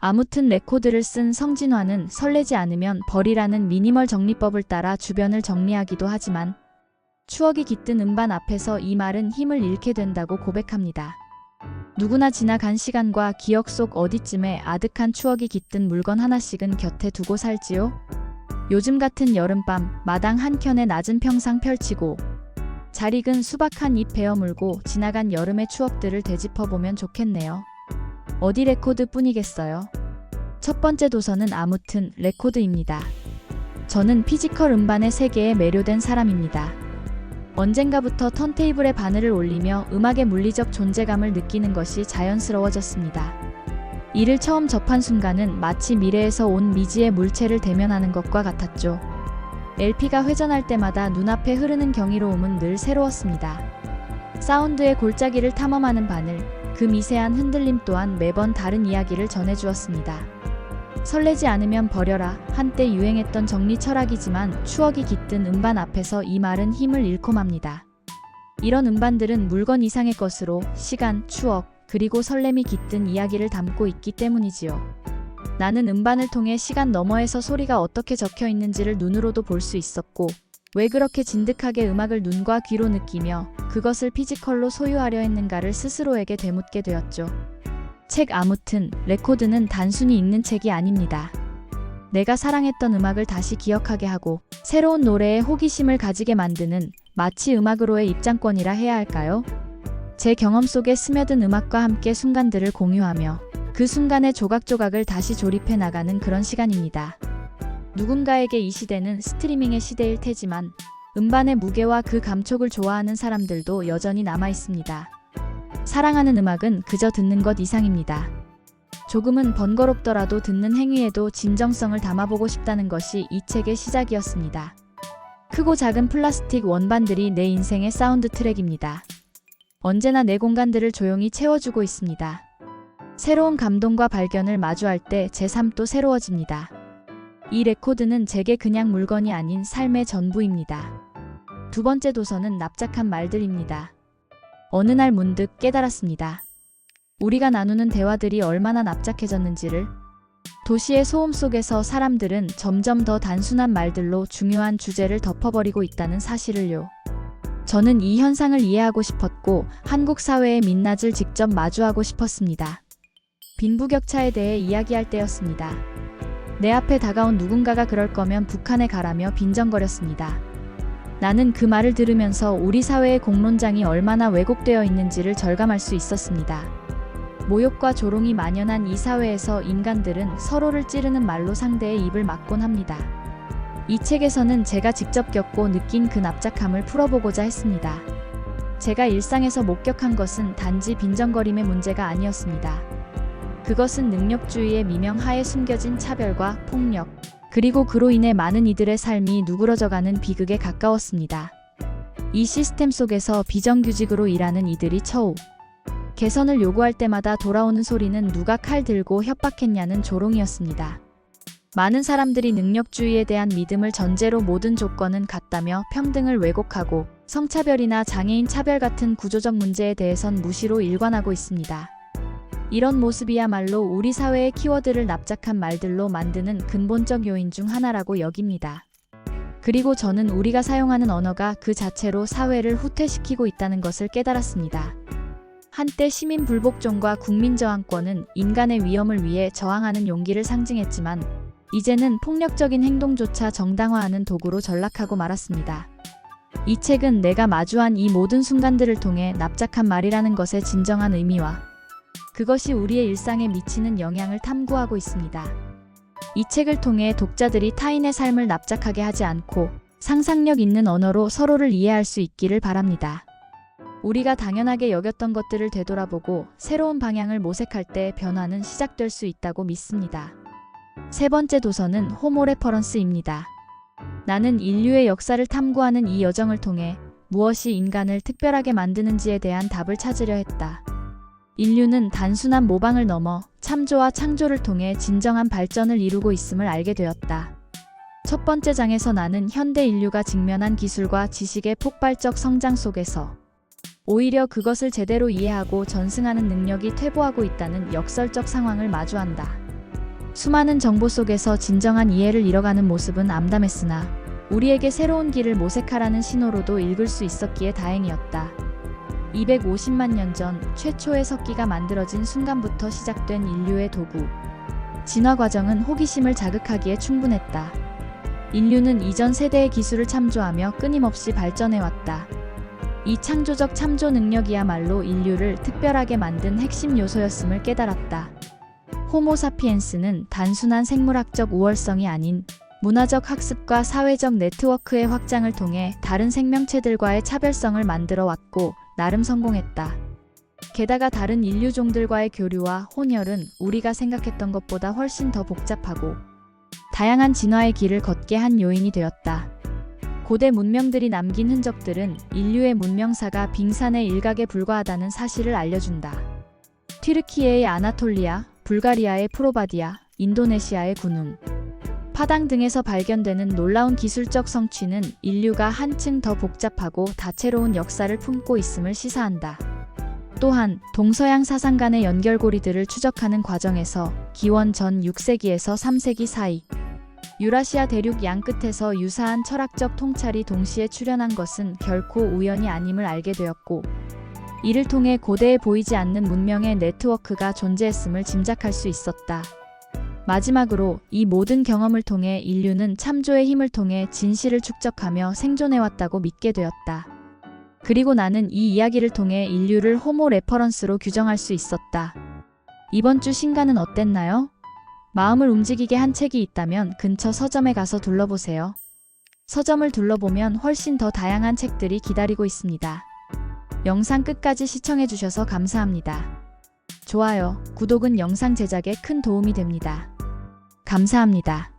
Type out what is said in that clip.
아무튼 레코드를 쓴 성진화는 설레지 않으면 버리라는 미니멀 정리법을 따라 주변을 정리하기도 하지만 추억이 깃든 음반 앞에서 이 말은 힘을 잃게 된다고 고백합니다. 누구나 지나간 시간과 기억 속 어디쯤에 아득한 추억이 깃든 물건 하나씩은 곁에 두고 살지요? 요즘 같은 여름밤 마당 한켠에 낮은 평상 펼치고 잘 익은 수박 한 입 베어 물고 지나간 여름의 추억들을 되짚어보면 좋겠네요. 어디 레코드 뿐이겠어요. 첫 번째 도서는 아무튼 레코드입니다. 저는 피지컬 음반의 세계에 매료된 사람입니다. 언젠가부터 턴테이블에 바늘을 올리며 음악의 물리적 존재감을 느끼는 것이 자연스러워졌습니다. 이를 처음 접한 순간은 마치 미래에서 온 미지의 물체를 대면하는 것과 같았죠. LP가 회전할 때마다 눈앞에 흐르는 경이로움은 늘 새로웠습니다. 사운드의 골짜기를 탐험하는 바늘, 그 미세한 흔들림 또한 매번 다른 이야기를 전해주었습니다. 설레지 않으면 버려라, 한때 유행했던 정리 철학이지만 추억이 깃든 음반 앞에서 이 말은 힘을 잃고 맙니다. 이런 음반들은 물건 이상의 것으로 시간, 추억, 그리고 설렘이 깃든 이야기를 담고 있기 때문이지요. 나는 음반을 통해 시간 너머에서 소리가 어떻게 적혀 있는지를 눈으로도 볼 수 있었고, 왜 그렇게 진득하게 음악을 눈과 귀로 느끼며 그것을 피지컬로 소유하려 했는가를 스스로에게 되묻게 되었죠. 책 아무튼 레코드는 단순히 읽는 책이 아닙니다. 내가 사랑했던 음악을 다시 기억하게 하고 새로운 노래에 호기심을 가지게 만드는 마치 음악으로의 입장권이라 해야 할까요? 제 경험 속에 스며든 음악과 함께 순간들을 공유하며 그 순간의 조각조각을 다시 조립해 나가는 그런 시간입니다. 누군가에게 이 시대는 스트리밍의 시대일 테지만 음반의 무게와 그 감촉을 좋아하는 사람들도 여전히 남아 있습니다. 사랑하는 음악은 그저 듣는 것 이상입니다. 조금은 번거롭더라도 듣는 행위에도 진정성을 담아보고 싶다는 것이 이 책의 시작이었습니다. 크고 작은 플라스틱 원반들이 내 인생의 사운드 트랙입니다. 언제나 내 공간들을 조용히 채워주고 있습니다. 새로운 감동과 발견을 마주할 때 제 삶도 새로워집니다. 이 레코드는 제게 그냥 물건이 아닌 삶의 전부입니다. 두 번째 도서는 납작한 말들입니다. 어느 날 문득 깨달았습니다. 우리가 나누는 대화들이 얼마나 납작해졌는지를. 도시의 소음 속에서 사람들은 점점 더 단순한 말들로 중요한 주제를 덮어버리고 있다는 사실을요. 저는 이 현상을 이해하고 싶었고 한국 사회의 민낯을 직접 마주하고 싶었습니다. 빈부격차에 대해 이야기할 때였습니다. 내 앞에 다가온 누군가가 그럴 거면 북한에 가라며 빈정거렸습니다. 나는 그 말을 들으면서 우리 사회의 공론장이 얼마나 왜곡되어 있는지를 절감할 수 있었습니다. 모욕과 조롱이 만연한 이 사회에서 인간들은 서로를 찌르는 말로 상대의 입을 막곤 합니다. 이 책에서는 제가 직접 겪고 느낀 그 납작함을 풀어보고자 했습니다. 제가 일상에서 목격한 것은 단지 빈정거림의 문제가 아니었습니다. 그것은 능력주의의 미명 하에 숨겨진 차별과 폭력, 그리고 그로 인해 많은 이들의 삶이 누그러져가는 비극에 가까웠습니다. 이 시스템 속에서 비정규직으로 일하는 이들이 처우 개선을 요구할 때마다 돌아오는 소리는 누가 칼 들고 협박했냐는 조롱이었습니다. 많은 사람들이 능력주의에 대한 믿음을 전제로 모든 조건은 같다며 평등을 왜곡하고 성차별이나 장애인 차별 같은 구조적 문제에 대해선 무시로 일관하고 있습니다. 이런 모습이야말로 우리 사회의 키워드를 납작한 말들로 만드는 근본적 요인 중 하나라고 여깁니다. 그리고 저는 우리가 사용하는 언어가 그 자체로 사회를 후퇴시키고 있다는 것을 깨달았습니다. 한때 시민 불복종과 국민 저항권은 인간의 위험을 위해 저항하는 용기를 상징했지만 이제는 폭력적인 행동조차 정당화하는 도구로 전락하고 말았습니다. 이 책은 내가 마주한 이 모든 순간들을 통해 납작한 말이라는 것의 진정한 의미와 그것이 우리의 일상에 미치는 영향을 탐구하고 있습니다. 이 책을 통해 독자들이 타인의 삶을 납작하게 하지 않고 상상력 있는 언어로 서로를 이해할 수 있기를 바랍니다. 우리가 당연하게 여겼던 것들을 되돌아보고 새로운 방향을 모색할 때 변화는 시작될 수 있다고 믿습니다. 세 번째 도서는 호모 레퍼런스입니다. 나는 인류의 역사를 탐구하는 이 여정을 통해 무엇이 인간을 특별하게 만드는지에 대한 답을 찾으려 했다. 인류는 단순한 모방을 넘어 참조와 창조를 통해 진정한 발전을 이루고 있음을 알게 되었다. 첫 번째 장에서 나는 현대 인류가 직면한 기술과 지식의 폭발적 성장 속에서 오히려 그것을 제대로 이해하고 전승하는 능력이 퇴보하고 있다는 역설적 상황을 마주한다. 수많은 정보 속에서 진정한 이해를 잃어가는 모습은 암담했으나 우리에게 새로운 길을 모색하라는 신호로도 읽을 수 있었기에 다행이었다. 250만 년 전 최초의 석기가 만들어진 순간부터 시작된 인류의 도구. 진화 과정은 호기심을 자극하기에 충분했다. 인류는 이전 세대의 기술을 참조하며 끊임없이 발전해왔다. 이 창조적 참조 능력이야말로 인류를 특별하게 만든 핵심 요소였음을 깨달았다. 호모사피엔스는 단순한 생물학적 우월성이 아닌 문화적 학습과 사회적 네트워크의 확장을 통해 다른 생명체들과의 차별성을 만들어 왔고 나름 성공했다. 게다가 다른 인류종들과의 교류와 혼혈은 우리가 생각했던 것보다 훨씬 더 복잡하고 다양한 진화의 길을 걷게 한 요인이 되었다. 고대 문명들이 남긴 흔적들은 인류의 문명사가 빙산의 일각에 불과하다는 사실을 알려준다. 튀르키예의 아나톨리아, 불가리아의 프로바디아, 인도네시아의 군웅, 파당 등에서 발견되는 놀라운 기술적 성취는 인류가 한층 더 복잡하고 다채로운 역사를 품고 있음을 시사한다. 또한 동서양 사상 간의 연결고리들을 추적하는 과정에서 기원 전 6세기에서 3세기 사이 유라시아 대륙 양끝에서 유사한 철학적 통찰이 동시에 출현한 것은 결코 우연이 아님을 알게 되었고, 이를 통해 고대에 보이지 않는 문명의 네트워크가 존재했음을 짐작할 수 있었다. 마지막으로 이 모든 경험을 통해 인류는 참조의 힘을 통해 진실을 축적하며 생존해왔다고 믿게 되었다. 그리고 나는 이 이야기를 통해 인류를 호모 레퍼런스로 규정할 수 있었다. 이번 주 신간은 어땠나요? 마음을 움직이게 한 책이 있다면 근처 서점에 가서 둘러보세요. 서점을 둘러보면 훨씬 더 다양한 책들이 기다리고 있습니다. 영상 끝까지 시청해주셔서 감사합니다. 좋아요, 구독은 영상 제작에 큰 도움이 됩니다. 감사합니다.